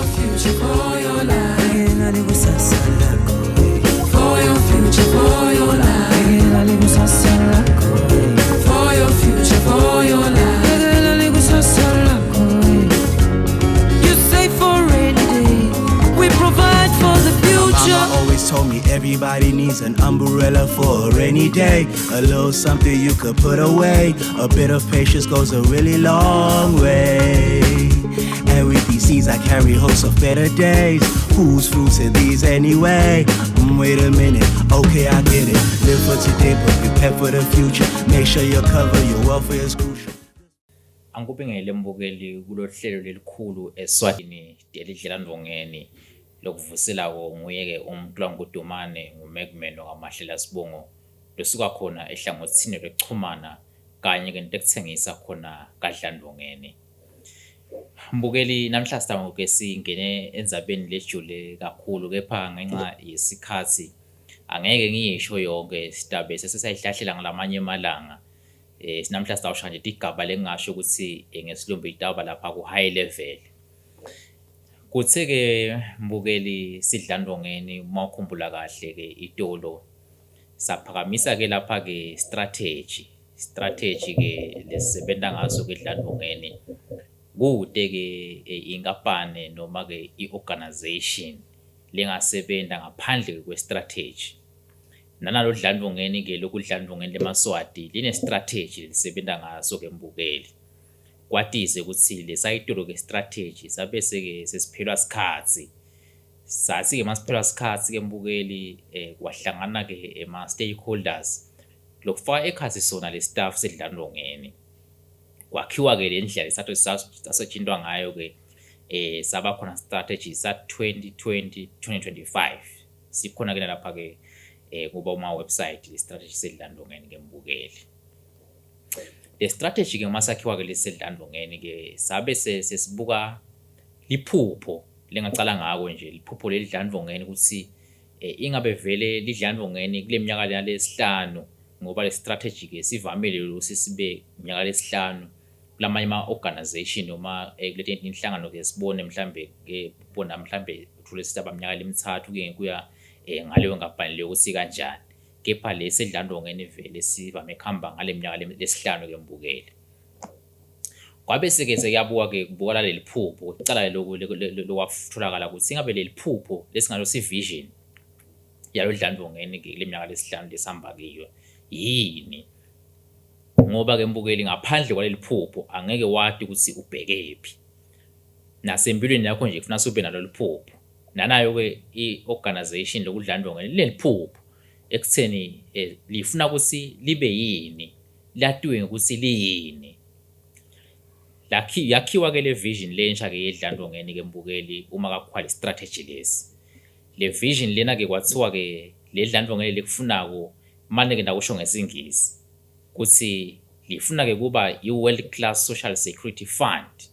your future, for your life. For your future, for your life. For your future, for your life. You say for rainy day, we provide for the future. Mama always told me everybody needs an umbrella for a rainy day. A little something you could put away. A bit of patience goes a really long way. And with these seeds I carry hopes of better days. Whose fruits are these anyway? Wait a minute, okay I get it. Live for today but prepare for the future. Make sure you cover your welfare is crucial. Angikubingele mbukeli kulohlelo lelikhulu eSwatini Telidlelantfongeni lokuvusela nguyeke uMntulangudumane nguMegman okamahlela sibongo losuka khona ehlangothini lwechumana kanye ke nekuthengisa khona kaDlandvongeni. Mbukeli namhla sitama ke singene endzabeni lejule kakhulu kepha ngenxa yesikhathi angeke ngiyisho yonke sitabe sesisayihlahlela ngalamanye emalanga. Sinamhla sitawusha nje igaba lengasho ukuthi ngesilumbi itaba lapha ku high level. Kuthe ke mbukeli sidlandvongeni uma ukhumbula kahle ke itolo saphakamisa ke lapha ke strategy ke lesisebenta ngaso ke Dlandvongeni kude ke inkampani noma ke iorganization lengasebenta ngaphandle kwe strategy. Nanalo Dlandvongeni ke lokudlandvongeni lemaswati line strategy lisebenta ngaso ke mbukeli. Kwatise ukuthi lesayitolo ke strategy sabese ke sesiphelwa sikhatsi. Sathi ke masiphelwa sikhatsi ke mbukeli kwahlangana ke ema stakeholders lokufaka ekhathi sona le staff seDlandvongeni. Kwakhiwa ke le ndlela isathu sasetshintwa ngayo ke saba khona strategy sa 2020-2025. Sikhona ke lapha ke kuba uma website le strategy seDlandvongeni ke mbukeli. Le strategy ke masakhiwa ke leseDlandvongeni ke sabe sesibuka liphupho lengacala ngako nje liphupho leDlandvongeni ukuthi ingabe vele liDlandvongeni kule minyaka lesihlanu ngoba le strategy ke sivamile ukuthi sibe iminyaka lesihlanu kulamanye ama organization noma kuleti inhlangano ke sibone mhlambe ke bona mhlambe uthule sitaba iminyaka lemithathu ke kuya ngaleyo ngabhanile ukuthi kanjani. Kepha leseDlandvongeni vele sivame khamba ngale minyaka lesihlanu ke mbukeli. Kwabe seke seyabuka ke kubukala leli phupho ucala lokwatholakala ukuthi ingabe leli phupho lesingalo si vision yalo Dlandvongeni ke le minyaka lesihlanu lesihamba kiyo yini. Ngoba ke mbukeli ngaphandle kwaleli phupho angeke wadi ukuthi ubhekephi. Nasempilweni yakho nje kufuna ube nalo liphupho. Nanayo ke iorganization lokudlandvongeni leli phupho ekutheni lifuna ukuthi libe yini, latiwe ukuthi liyini. Yakhiwa ke le vision lensha ke yeDlandvongeni ke mbukeli uma kakhwali strategy lesi. Le vision lena ke kwathiwa ke le Dlandvongeni lekufunako manje ke ndakusho ngesingisi ukuthi lifuna ke kuba i-world class social security fund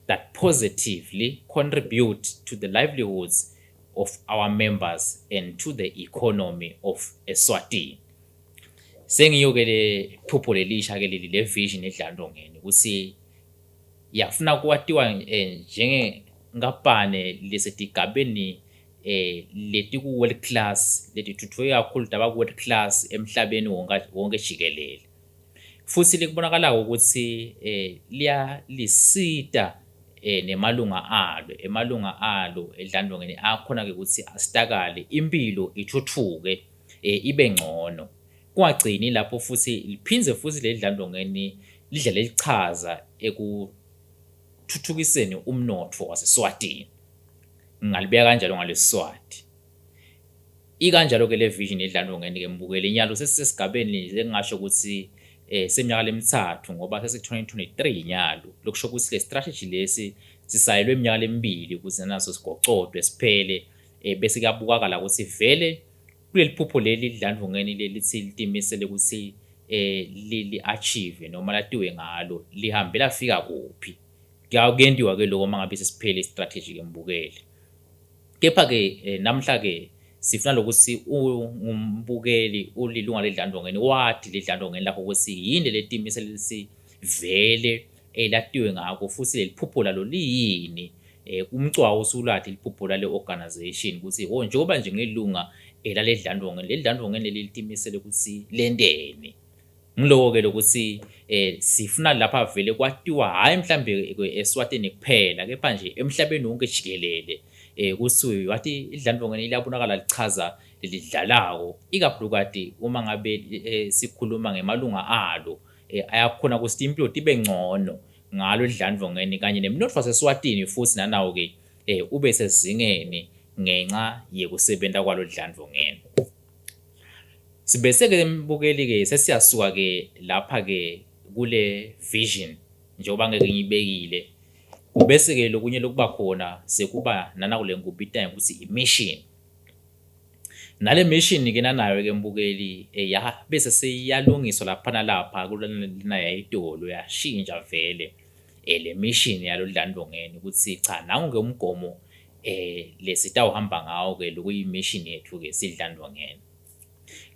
that positively contribute to the livelihoods of our members and to the economy of Eswatini. Sengiyo ke le phupho lelisha ke le vision yeDlandvongeni ukuthi yafuna kwatiwa njenge ngapane lesetigabeni leti ku world class leti thuthuke kakhulu daba ku world class emhlabeni wonke jikelele. Futhi likubonakala ukuthi lisita emalunga alo eDlandvongeni akhona ke ukuthi asitakale impilo ithuthuke ibe ngcono. Kwagcini lapho futhi liphindze futhi le Dlandvongeni lidlale lichaza ekuthuthukiseni umnotfo waseSwatini. Ngalibeka kanjalo ngaleSwati. Ikanjalo ke le vision yeDlandvongeni ke mbukele inyalo sesisesigabeni engasho ukuthi seminyaka lemithathu ngoba sesi 2023 inyalo lokusho ukuthi le strategy lesi sisayelwe iminyaka lemibili ukuze naso sigocodwe siphele bese kuyabukakala ukuthi vele kuleli phupho leli Dlandvongeni lelithi litimisele ukuthi li achieve noma latiwe ngalo lihambe lafika kuphi. Kuyendiwa ke lokho mangabe sesiphele istrategy ke mbukeli. Kepha ke namhla ke sifuna lokuthi ngumbukeli ulilunga leDlandvongeni wathi leDlandvongeni lapho ukuthi yini letimisele lisi vele elatiwe ngako futhi leliphupho lalo liyini umcwawo usulathi liphupho lale organization ukuthi njengoba nje ngelunga lale dlandlongeni le dlandlongeni leli litimisele ukuthi lendeni ngiloko ke lokuthi sifuna lapha vele kwatiwa hayi mhlambe eSwatini kuphela kepha nje emhlabeni wonke jikelele kusuke wathi idlandlongeni liyabonakala lichaza lelidlalako ikakhulukati uma ngabe sikhuluma ngemalunga alo ayakhona ukuthi impilo tibe ngcono ngalo idlandlongeni kanye nemnotfo waseSwatini futhi nanawo ke ube sezingeni ngenxa yekusebenta kwalo dlandlongeni. Sibese ke mbukeli ke sesiyasuka ke lapha ke kule vision njengoba ngeke ngibekile ubese ke lokunye lokuba khona sekuba nanakule ngubita ukuthi i-mission. Nale mission ke nanayo ke mbukeli bese seyalungiswa lapha nalapha kulana yayitolo yashintsha vele le mission yalo dlandlongeni ukuthi cha nangu ke umgomo lesitawuhamba ngawo ke lokuyi mission yethu ke sidlandlongeni.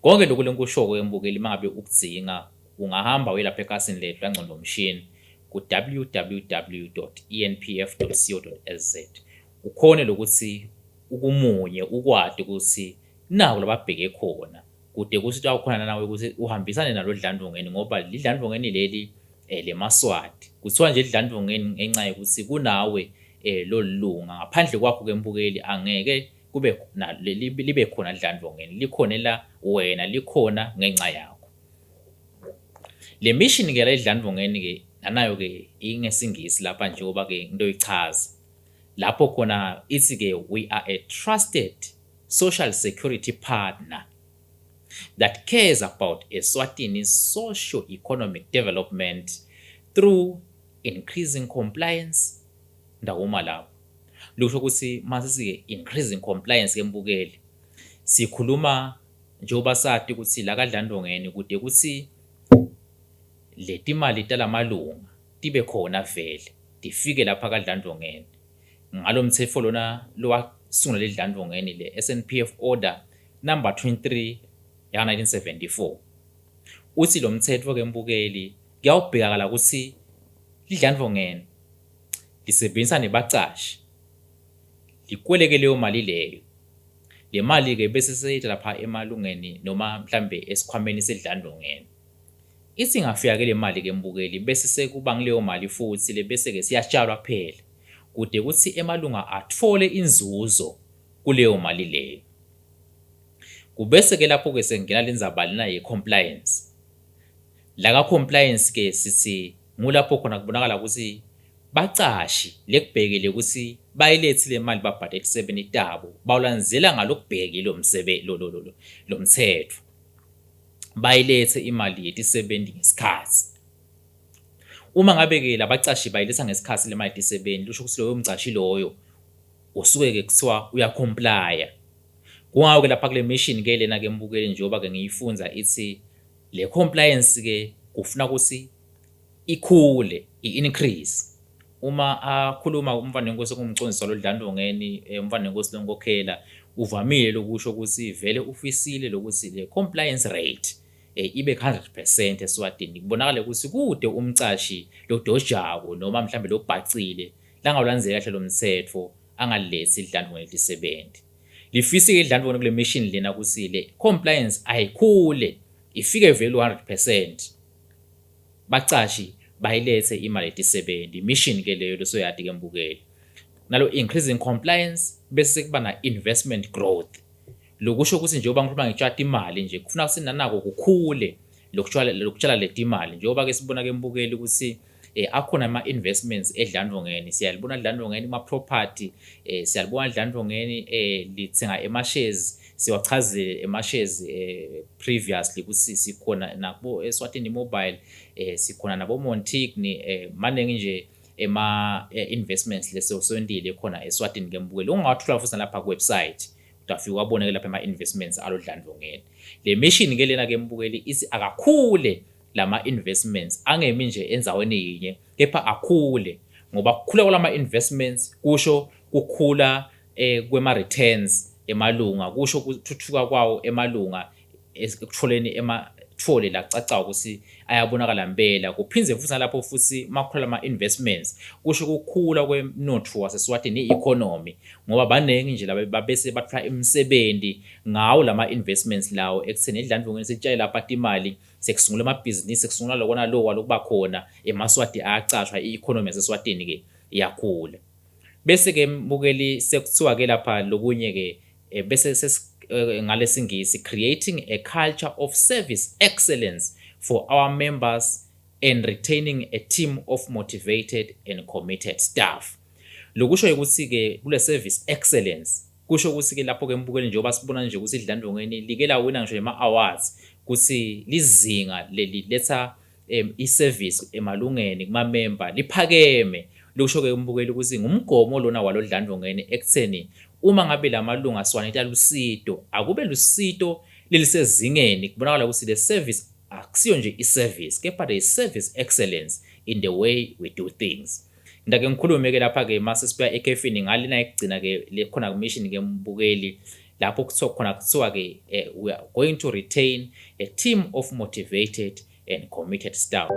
Konke lokho lenkushoko embukeli mangabe ukudzinga ungahamba uyelapha ekhasini lethu langcondo machine ku www.enpf.co.za ukhone lokuthi ukumunye ukwadi ukuthi nawo lababheke khona kude kuthi awukhona nawe ukuthi uhambisane nalo dlandlongeni ngoba lidlandlongeni leli lemaswati kuthiwa nje idlandlongeni ngenxa yokuthi kunawe lolunga ngaphandle kwakho kembukeli angeke kube libe khona idlandlongeni likhona la wena likhona ngenxa yakho. Le mission ke la idlandlongeni ke nanayo ke ingesingisi lapha njengoba ke into ichaza lapho khona ithi ke we are a trusted social security partner that cares about eSwatini's socio-economic development through increasing compliance ndawuma lapho lusho ukuthi masisi increasing compliance kembukeli sikhuluma njengoba sathi ukuthi la kadlandlongeni kude ukuthi letimali talamalunga tibe khona vele tifike lapha kadlandlongeni ngalo mthetho lona lowasungula ledlandlongeni le SNPF order number 23 ya 1974 uthi lo mthetho kembukeli kuyawubhekakala ukuthi lidlandlongeni lisebenzisa nebacashi likweleke leyo mali leyo le mali ke bese seyitha lapha emalungeni noma mhlambe esikhwameni sedlandlongeni ithi ngafika ke le mali ke mbukeli bese sekuba ngileyo mali futhi le bese ke siyatshalwa phela kude kuthi emalunga athole inzuzo kuleyo mali leyo kubese ke lapho ke sengena lenzabali na ye compliance la ka compliance ke sithi ngulapho khona kubonakala ukuthi bacashi lekubhekile ukuthi bayilethile imali babhadela isebenzi tabo bawulanzela ngalokubhekile lo mthetho bayilethe imali yetisebenzi ngesikhathi uma ngabe ke labacashi bayiletha ngesikhathi le mali yetisebenzi lusho ukuthi loyo mcashi loyo usuke ke kuthiwa uyakomplya kungawo ke lapha kule mission ke lena ke mbukeli njengoba ke ngiyifunza ithi le compliance ke kufuna ukuthi ikhule i-increase uma akhuluma umfana wenkosi kumcondzisa lo dlandlongeni umfana wenkosi lonkokhela uvamile lokusho ukuthi vele ufisile lokuthi le compliance rate ibe 100% eSwatini kubonakala ukuthi kude umcashi lo dojako noma mhlambe lo bhacile langalandzela kahle lo mthetho angalethi idlandlongeni lisebenzi lifisike idlandlongeni kule mission lena ukuthi le compliance ayikhule ifike vele 100% bacashi bayilethe imali yetisebenzi mission ke leyo lesoyadi ke mbukeli nalo increasing compliance bese kuba na investment growth lokusho ukuthi njengoba ngikhuluma ngitshala imali nje kufuna sinanako kukhule lokutshala le imali njengoba ke sibona ke mbukeli ukuthi akhona ama investments edlandlongeni siyalibona edlandlongeni ama property siyalibona edlandlongeni lithenga shares siwachazile shares previously ukuthi sikhona nabo eSwatini mobile sikhona nabo Montigny maningi nje investments leso sondile khona eSwatini ngembukeli ungathola futhi lapha ku website utafika waboneke lapha ama investments alo dlandlongeni le mission ke lena ke mbukeli isi akakhule lama investments angemi nje enzaweni yinye kepha akhule ngoba kukhula kwalama investments kusho kukhula kwema returns emalunga kusho ukuthuthuka kwawo emalunga ekutholeni uthole la caca ukuthi ayabonakala impela. Kuphindze futhi lapho futhi makhula ama-investments kusho ukukhula kwemnotho waseSwatini i-economy ngoba baningi nje laba bese bathola imisebenzi ngawo lama-investments lawo ekutheni idlandlongeni sitshale lapha imali sekusungula amabhizinisi sekusungula lokona lowa lokuba khona emaswati ayacashwa i-economy yaseSwatini ke iyakhula. Bese ke mbukeli sekuthiwa ke lapha lokunye ke bese ngalesingisi creating a culture of service excellence for our members and retaining a team of motivated and committed staff. Lokusho ukuthi ke kule service excellence kusho ukuthi ke lapho ke mbukeli njengoba sibona nje ukuthi idlandlongeni like la wina ngisho ama-awards ukuthi lizinga leli letha i-service emalungeni kuma-member liphakeme. Lokusho ke mbukeli ukuthi ngumgomo lona walo dlandlongeni ekutheni uma ngabe lamalunga aswanita lusito akube lusito lelisezingeni kubonakala ukuthi le service akusiyo nje i-service kepha the service excellence in the way we do things. Ndake ngikhulume ke lapha ke mase sibuya ekhefini ngalina ekugcina ke le khona ku-mission ke mbukeli lapho kuthiwa ke we are going to retain a team of motivated and committed staff.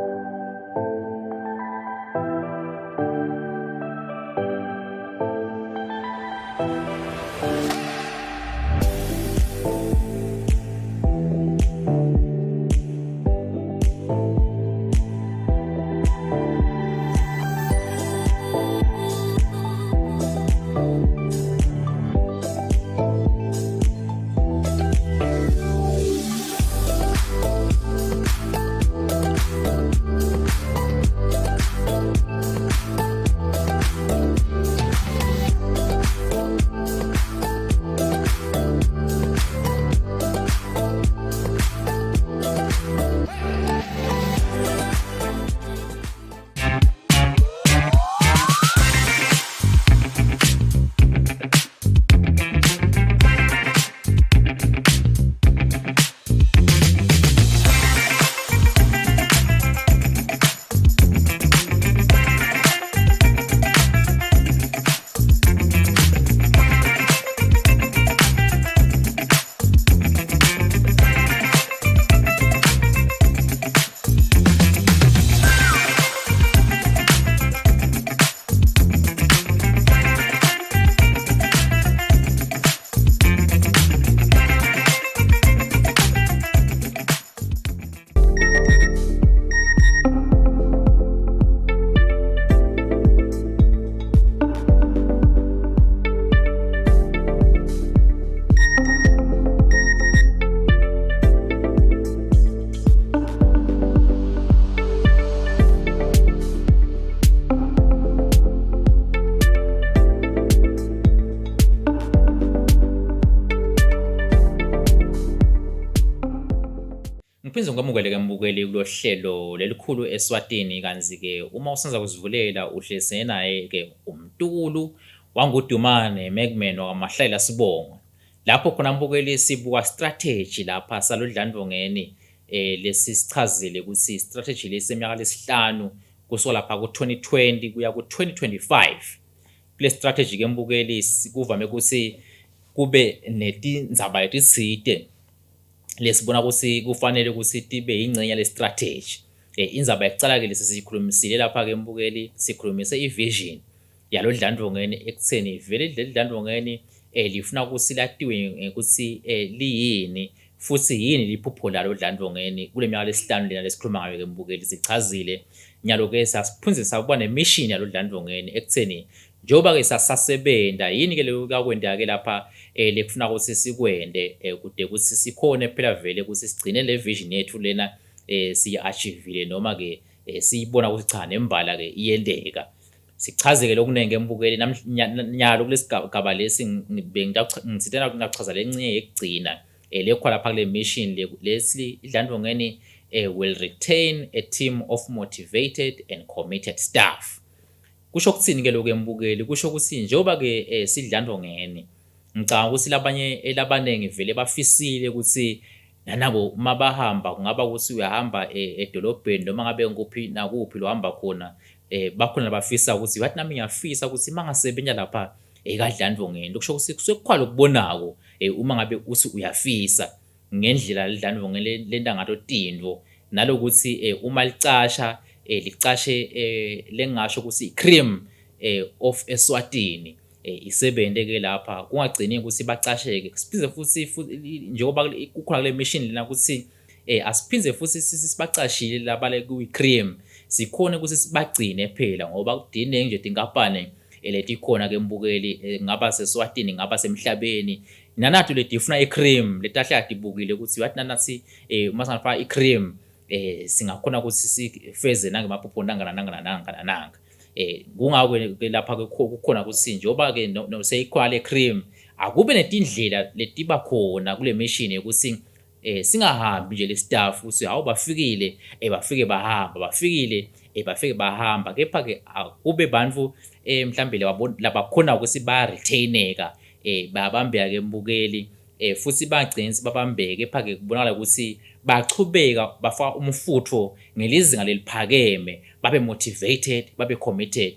Ngiphinze ngamukele ke mbukeli kulohlelo lelikhulu eSwatini kanzi ke uma usenza kuzivulela uhlese naye ke umntulu wangudumane Megman wamahlahla sibongo lapho khona mbukeli sibuka strategy lapha salodlandlongeni lesi sichazile ukuthi strategy leseminyaka lesihlanu kusuka lapha ku2020 kuya ku2025 kule strategy ke mbukeli kuvame ukuthi kube netindzaba letitsite lesibona ukuthi kufanele ukuthi tibe ingcenye le strategy. Indzaba yokucala ke lesikhulumisile lapha ke mbukeli sikhulumise ivision yalo dlandlongeni ekutheni vele le dlandlongeni lifuna ukuthi latiwe ukuthi liyini futhi yini liphupho lalo dlandlongeni kule minyaka lesihlanu lena lesikhuluma ngayo ke mbukeli sichazile nyalo ke sasiphunze sakuba nemission yalo dlandlongeni ekutheni njoba ke sasasebenta yini ke leyo kakwenda ke lapha lekufuna ukuthi sikwende kude ukuthi sikhone phela vele ukuthi sigcine le vision yethu lena siya-achievile noma ke siyibona ukuthi cha nembala ke iyendeka. Sichaze ke lokunenge embukeli nyalo kulesigaba lesi ngithintana ukuchaza lencane yekugcina lekho lapha kule mission lesi idlandlongeni will retain a team of motivated and committed staff. Kusho ukuthini ke lokho embukeli kusho ukuthi njengoba ke sidlandlongeni ngicabanga ukuthi labanye labanenge vele bafisile ukuthi nanabo uma bahamba kungaba ukuthi uyahamba edolobheni noma ngabe nguphi nakuphi lo hamba khona bakhona labafisa ukuthi wathi nami ngiyafisa ukuthi mangasebenya lapha ekadlandlongeni lokusho ukuthi kusekukhwala ukubonako uma ngabe uthi uyafisa ngendlela lidlandvongeni lenta ngato tintfo nalokuthi uma licasha licashe lengasho ukuthi cream of Eswatini isebente ke lapha kungagcini ukuthi bacasheke siphinde futhi njengoba kukhona kule machine lena ukuthi asiphinde futhi sibacashile labale kuyi-cream sikhona ukuthi sibagcine phela ngoba kudineki nje tinkampane leti khona ke mbukeli ngaba seSwatini ngaba semhlabeni nanathi leti ifuna i-cream letahlala tibukile ukuthi wathi nanathi uma singafaka i-cream singakhona ukuthi sifeze nangemaphupho nanga kungakho lapha kukhona ukuthi njengoba ke seyikhona le cream akube netindlela letiba khona kule machine ukuthi singahambi nje le staff ukuthi hawu bafikile bafike bahamba bafikile bafike bahamba kepha ke akube bantfu mhlambe labakhona ukuthi ba retaineka babambeka ke mbukeli futhi bagcina babambeke kepha ke kubonakala ukuthi bachubeka bafaka umfutho ngelizinga leliphakeme babe motivated babe committed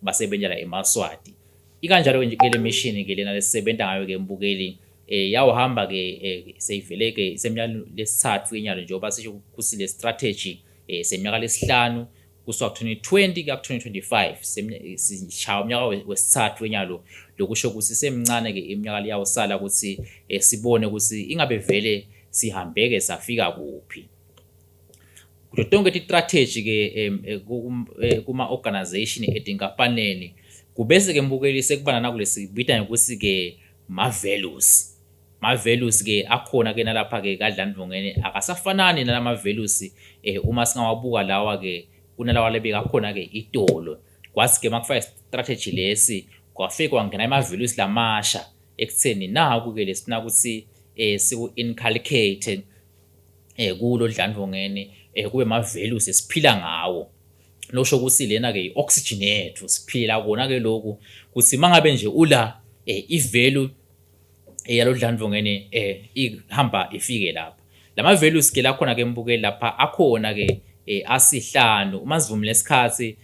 basebenzela eMaswati ikanjalo nje ke le mission ke lena lesisebenta ngayo ke mbukeli yawuhamba ke seyivele ke seminyaka lesithathu kenyalo njengoba sisho kusile strategy seminyaka lesihlanu kusuka 2020 ka 2025 sishaya umnyaka wesithathu kenyalo lokusho ukuthi semncane ke iminyaka liyawusala ukuthi sibone ukuthi ingabe vele sihambeke safika kuphi kulo tonke ti strategy ke kuma organization etinkampaneni kubese ke mbukeli sekubana nakule sibita ukuthi ke ma values ke akhona ke nalapha ke kaDlandvongeni akasafanani nalama values uma singawabuka lawa ke kunalawa lebeka khona ke itolo kwasi ke makufaka strategy lesi kwafika kwangena ama values lamasha ekutheni naku ke lesina ukuthi siku inculcate kulo Dlandvongeni kube ma values esiphila ngawo losho ukuthi lena ke oxygen yethu siphila kona ke lokhu kuthi mangabe nje ula i-value yalo Dlandvongeni ihamba ifike lapha lama values ke lakhona ke mbukeli lapha akhona ke asihlanu uma sivumile isikhathi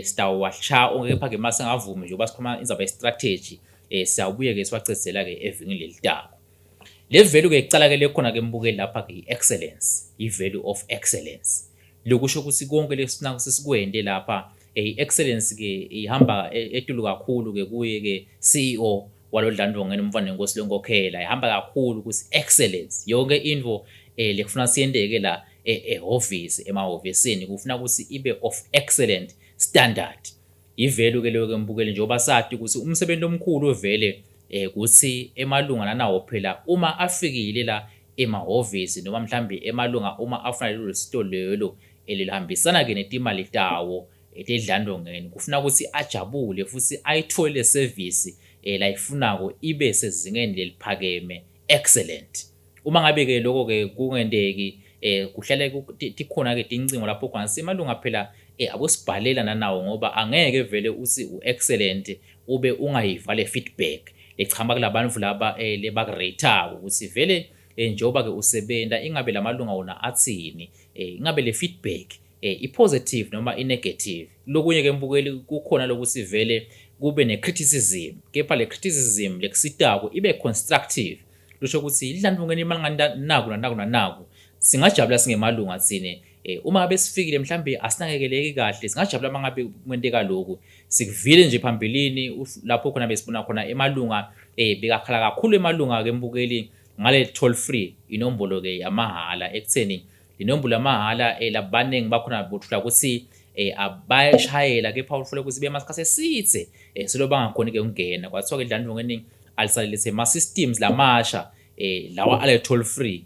sitawasha ongekepha ke mase ngavumi nje basikhoma inzaba ye-strategy siyabuye ke siwacedzela ke evingini lelitako le value ke icala ke lekhona ke mbukeli lapha ke i-excellence i-value of excellence lokusho ukuthi konke lesina sisikwende lapha i-excellence ke ihamba etulu kakhulu ke kuye ke CEO walo Dlandvongeni umfana nenkosi lenkokhela ihamba kakhulu ukuthi excellence yonke info lekufuna siyendeke la ehofisi emahofisini kufuna ukuthi ibe of excellent standard ivalue ke leyo ke mbukeli njengoba sathi ukuthi umsebenzi omkhulu ovele kuthi emalunga nanawo phela uma afikile la emahofisi noma mhlambi emalunga uma afuna lelo sitolo lelo elihambisana ke netimali tawo eTelidlelantfongeni kufuna ukuthi ajabule futhi ayithole service la ifunako ibe sezingeni leliphakeme excellent uma ngabe ke lokho ke kungendeki kuhlale tikhona ke tincingo lapho khona simalunga phela akusibhalela nanawo ngoba angeke vele uthi uexcellent ube ungayiva le feedback echamba kulabantu laba lebakurate ukuthi vele njengoba ke usebenta ingabe lamalunga wona athini ingabe le feedback i-positive noma i-negative lokunye ke mbukeli kukhona lokuthi vele kube ne-criticism kepha le criticism lekusitako ibe constructive lusho ukuthi Dlandvongeni malingana naku singajabula singemalunga thine uma ngabe sifikile mhlambe asinakekeleki kahle singajabula mangabe kwenteka lokhu sikuvile nje phambilini lapho khona besibona khona emalunga bekakhala kakhulu emalunga ke mbukeli ngale toll free inombolo ke yamahala ekutheni inombolo yamahala labanengi bakhona bothula ukuthi abayashayela kepha ufule ukuthi bemasikhathi esithe selo bangakhona ke ungena kwathiwa ke Dlandvongeni alisalelise ma systems lamasha lawa ale toll free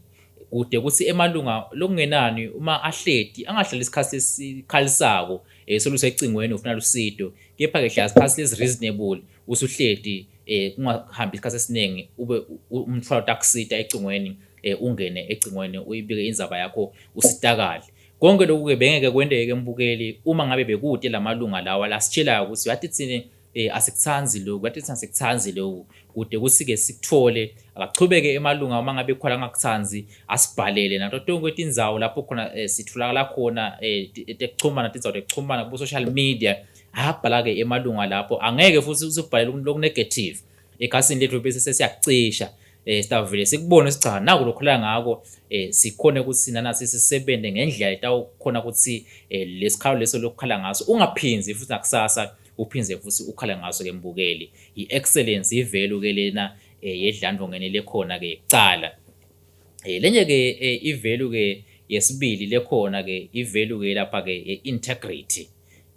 kude ukuthi emalunga lokungenani uma ahledi angahlali isikhathi esikhalisako solusecingweni ufuna lusido kepha ke hlala isikhathi lezi reasonable usuhledi kungahambi isikhathi esiningi ube umthwalo takusita ecingweni ungene ecingweni uyibike inzaba yakho usitakale konke lokhu ke bengeke kwendeke mbukeli uma ngabe bekude lamalunga lawa lasitshela ukuthi yathi thine asikuthanzi lokhu yathi thina sikuthanzi lokhu kude kusike sikuthole akachubeke emalunga uma ngabe khona angakuthanzi asibhalele nato tonke tindzawo lapho khona sitholakala khona tekuchumana tindzawo tekuchumana ku social media habhala ke emalunga lapho angeke futhi usibhalele loku negative ekhasini lethu bese sesiyacisha sitavele sikubone sicha naku lokhola ngako sikhona ukuthi nanathi sisebenze ngendlela etawukhona ukuthi lesikhalo leso lokukhala ngaso ungaphinzi futhi nakusasa uphinze futhi ukhala ngaso ke mbukeli i-excellence i-value ke lena yedlandvongeni lekhona ke kucala lenye ke i-value ke yesibili lekhona ke i-value ke lapha ke integrity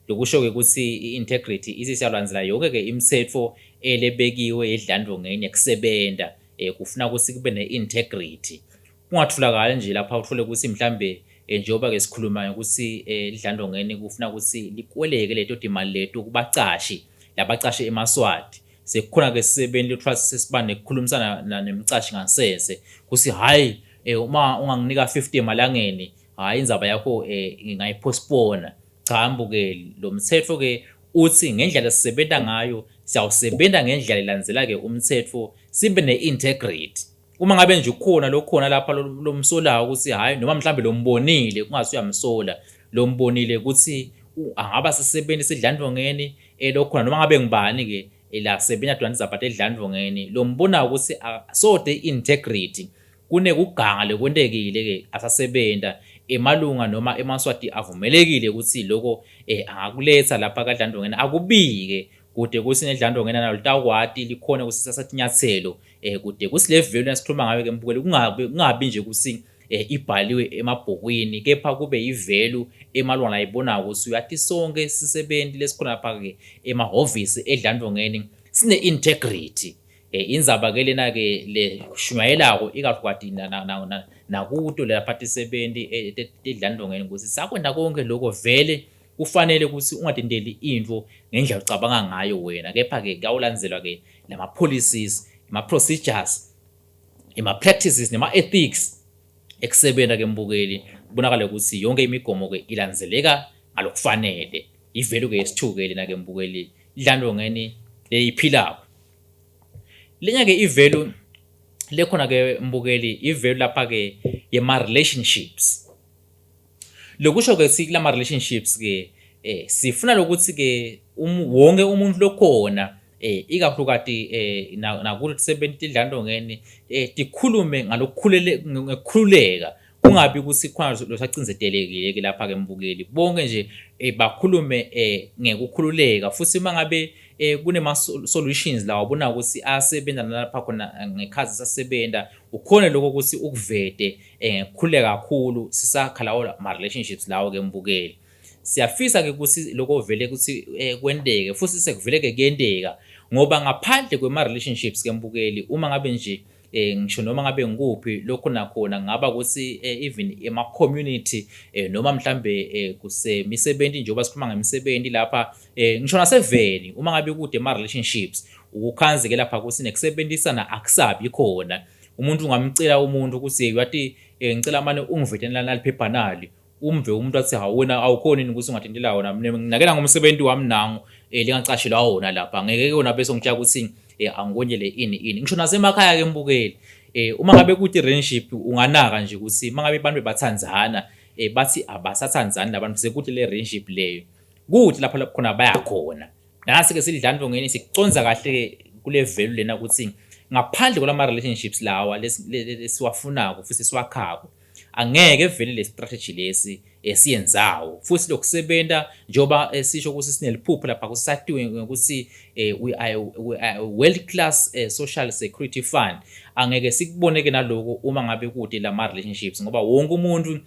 lokusho ke ukuthi i-integrity isisiyalandzela yonke ke imithetho elebekiwe edlandvongeni ekusebenza kufuna ukuthi kube ne-integrity kungatholakali nje lapha uthole ukuthi mhlambe njengoba ke sikhuluma ukuthi edlandvongeni kufuna ukuthi likweleke leto timali leto kubacashi labacashi emaswati sekukhona ke sisebenzi lethiwa sesibane ukukhulumisana nemcashi ngasese kusi hayi uma unganginika 50 emalangeni hayi indzaba yakho ngingayipostpone cha mbuke lo mthetho ke uthi ngendlela sisebenza ngayo siyawusebenza ngendlela elandzela ke umthetho sibe ne-integrity uma ngabe nje ukhona lokhona lapha lomsolayo ukuthi hayi noma mhlambe lombonile kungasi uyamsola lombonile ukuthi angaba sisebenzi sidlandvongeni lokhona noma ngabe ngibani ke la sebenza dwana izaphatha edlandvongeni lombona ukuthi sode integrity kunekuganga lekwentekile ke asasebenza emalunga noma emaswati avumelekile ukuthi lokho angakuletha lapha kadlandvongeni akubike kude kuthi nedlandvongeni nalo litakwati likhona ukuthi sasatinyathelo kude kusi le value esikhuluma ngayo ke mbukeli kungabi nje kusi ibhaliwe emabhukwini kepha kube i-value emalunga layibona ukuthi uyathi sonke sisebenzi lesikhona lapha ke emahhovisi edlandvongeni sine integrity indzaba ke lena ke le shumayelako ikakhulukazi nakuto lapha tisebenzi edlandvongeni ukuthi sakwenda konke lokho vele kufanele ukuthi ungatindeli into ngendlela ucabanga ngayo wena kepha ke kawulandzelwa ke lama policies ama procedures ama practices nema ethics ekusebenza ke mbukeli kubonakala ukuthi yonke imigomo ke ilandzeleka ngalokufanele ivalue ke yesithu ke lena ke mbukeli idlandvongeni leyiphilako lenya ke ivalue lekhona ke mbukeli ivalue lapha ke yema relationships lokusho ke sithi lama relationships ke sifuna lokuthi ke wonke umuntu lokhona ikakhulukazi nakuthi sisebenza idlandvongeni tikhulume ngalokukhululeka kungabi ukuthi khona losacinzetelekile ke lapha ke mbukeli bonke nje bakhulume ngekukhululeka futhi mangabe kunema solutions la wabona ukuthi asebenza lapha khona ngekhazi sasebenza ukhona lokho ukuthi ukuvete ngekukhuleka kakhulu sisakhala ama relationships lawo ke mbukeli siyafisa ke ukuthi lokho vele ukuthi kwendeke futhi sekuveleke kuyendeka ngoba ngaphandle kwema relationships ke mbukeli uma ngabe nje ngisho noma ngabe ngikuphi lokho nakhona ngaba ukuthi even ema community noma mhlambe kusemisebenzi njengoba sikhuluma ngemisebenzi lapha ngisho naseveni uma ngabe kude ema relationships ukukhanzeke lapha ukuthi nekusebenzisana akusabi khona umuntu ungamcela umuntu ukuthi uyathi ngicela manje ungivetenela naliphepha nali umve umuntu athi hawena awukhona ukuthi ungatindela wona nakela ngomsebenzi wami nangu lingacashelwa wona lapha ngeke yona bese ngitshaka ukuthi angikonyele ini ngisho nasemakhaya ke mbukeli uma ngabe kuthi relationship unganaka nje ukuthi mangabe abantu bathandzana bathi abasathandzani labantu sekuthi le relationship leyo kuthi lapha khona bayakhona nasi ke sidlandvongeni sikuconza kahle kule value lena ukuthi ngaphandle kwalama relationships lawa lesiwafunako futhi siwakhako angeke vele le strategy lesi esiyenzawo futhi lokusebenza njoba sisho ukuthi sineliphupho lapha kusatiwe ukuthi we are world class social security fund angeke sikuboneke naloko uma ngabe kude lama relationships ngoba wonke umuntu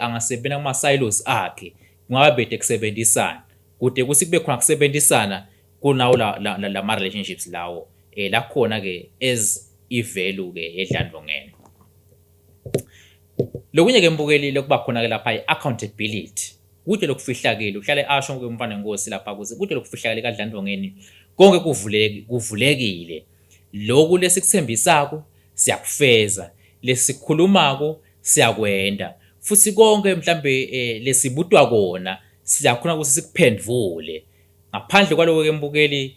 angasebenza kuma silos akhe kungaba bethe kusebenzisana kude kuthi kube khona kusebenzisana kunawo lama relationships lawo la khona ke as ivalue ke edlandvongeni lokunye ke mbukeli lokuba khona ke lapha i-accountability kude lokufihlakile uhlale asho ngomfana nkosi lapha kuze kude lokufihlakile kadlandvongeni konke kuvulekile lokhu lesikuthembisako siyakufeza lesikhulumako siyakwenda futhi konke mhlambe lesibudwa kona siyakhona ukuthi sikuphendvule ngaphandle kwaloko ke mbukeli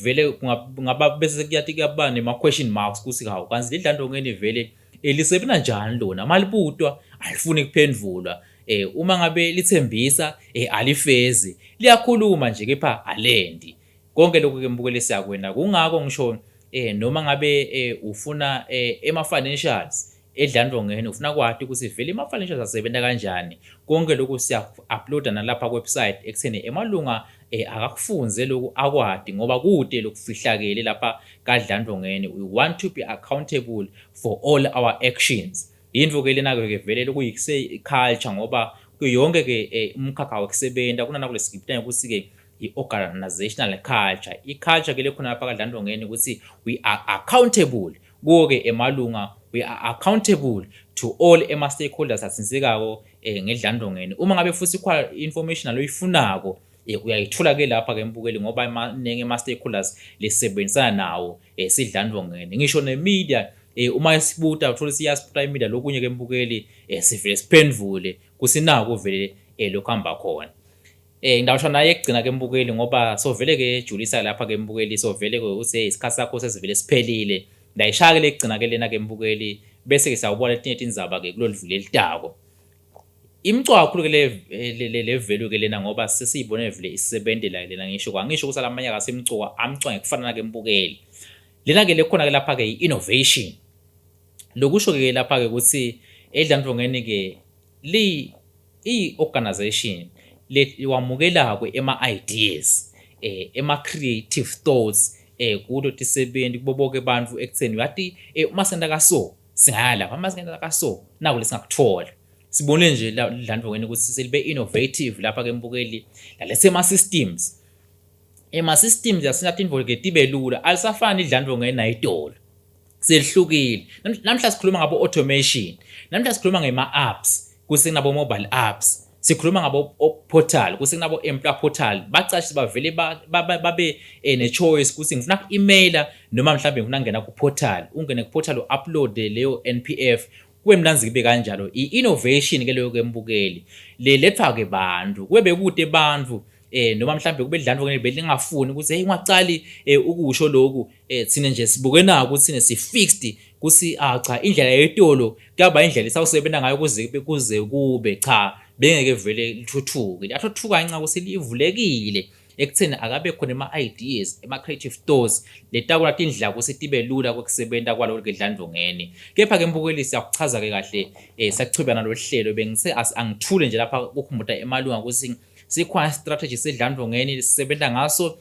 vele kungaba bese kuyathi kuyaba nema question marks kuthi hawo kanti lidlandvongeni vele lisebenza njani lona malibutwa alifuni kuphendvulwa uma ngabe lithembisa alifezi liyakhuluma nje kepha alendi konke lokho ke mbukeli siyakwenda kungako ngisho noma ngabe ufuna ema-financials edlandlongeni ufuna kwathi ukuthi vele ama-financials asebenza kanjani, konke lokhu siya-uploada nalapha kwebsite ekutheni emalunga akakufunze lokhu akwadi ngoba kude lokufihlakele lapha kadlandlongeni. We want to be accountable for all our actions. Yindvo ke lena-ke vele lokuyise-culture ngoba yonke-ke umkhakha wokusebenta kunana kule scriptanye ukuthi-ke i-organizational culture. I-culture ke lekhona lapha kadlandlongeni ukuthi we are accountable kuwo-ke emalunga, we are accountable to all ema-stakeholders athintekako ngedlandlongeni. Uma ngabe futhi ikhona information aloyifunako uyayithola ke lapha ke mbukeli ngoba amaningi ama-stakeholders lesebenzisana nawo sidlandlongeni. Ngisho ne-media uma sibuta uthola siyasibuta i-media lokunye ke mbukeli sivele siphendvule kusinako vele lokuhamba khona. Ngidawusho naye ekugcina ke mbukeli ngoba sovele ke julisa lapha ke mbukeli sovele ke uthi isikhathi sakho sesivele siphelile. Ndayishaya ke lekugcina ke lena ke mbukeli bese ke sawubona etinye indzaba ke kulolu vile elitako. Imcwakho ke le value ke lena ngoba sesiyibone vele isebentela lena ngisho kwangisho ukuthi lamanye akasemcwa amcwa ngekufana ke mbukeli. Lena ke lekhona ke lapha ke innovation. Lokusho ke lapha ke ukuthi edlandlongeni ke i-organization wamukela kwe ema-ideas ema-creative thoughts kulo tisebenti kuboboke bantfu ekutheni wathi uma senta kaso singaya lapha, uma senta kaso naku lesingakuthola. Sibone nje dlandlongeni ukuthi selibe innovative lapha ke mbukeli lalese ama-systems. Ema-systems yasinatha indvo ke tibe lula alisafani idlandlongeni nayitolo selihlukile. Namhla sikhuluma ngabo automation, namhla sikhuluma ngema-apps kusenabo mobile apps, sikhuluma ngabo portal kusenabo employer portal. Bacashi bavele babe ne-choice ukuthi ngifuna ku-emaila noma mhlawumbe ngifuna ngena ku-portal, ungene ku-portal u-upload leyo NPF kube mnanzi kube kanjalo. I-innovation ke leyo ke mbukeli le lethwa ke bantu kube bekude bantu noma mhlawumbe kube dlandlongeni belingafuni ukuthi hey ungacali ukusho lokhu thina nje sibuke nako ukuthi thina si-fixed kusi cha indlela yetolo kuyaba indlela esawusebenza ngayo kuze kube cha bengeke vele lithuthuke. Liyathuthuka kanca ukuthi livulekile ekutheni akabe khona ama-ideas ama-creative thoughts letakula tindlela ukuthi tibe lula kokusebenta kwalo ke dlandlongeni. Kepha ke mbukeli siyakuchaza ke kahle sakuchubya nalo hlelo bengise angithule nje lapha kukhumbuta emalunga ukuthi sikhona strategy sedlandlongeni sisebenta ngaso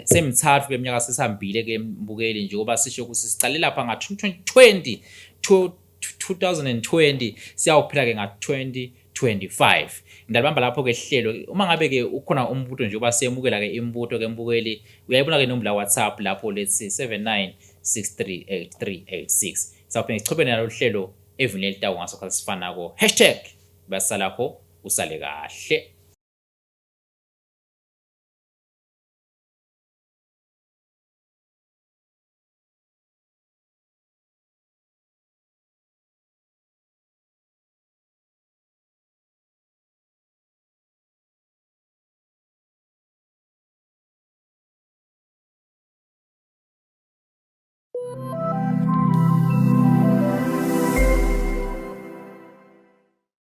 semithathu kweminyaka sesihambile ke mbukeli nje ngoba sisho ukuthi sicale lapha nga 2020 siyawuphila ke nga 2025. Ngidalibamba lapho ke hlelo uma ngabe ke ukhona umbuto nje oba siyemukela ke imbuto ke mbukeli uyayibona ke nombula WhatsApp lapho lethi 79638386. Sawuphinde sichobene nalo hlelo evini elitawo ngaso khathi sifanako #basalakho usale kahle.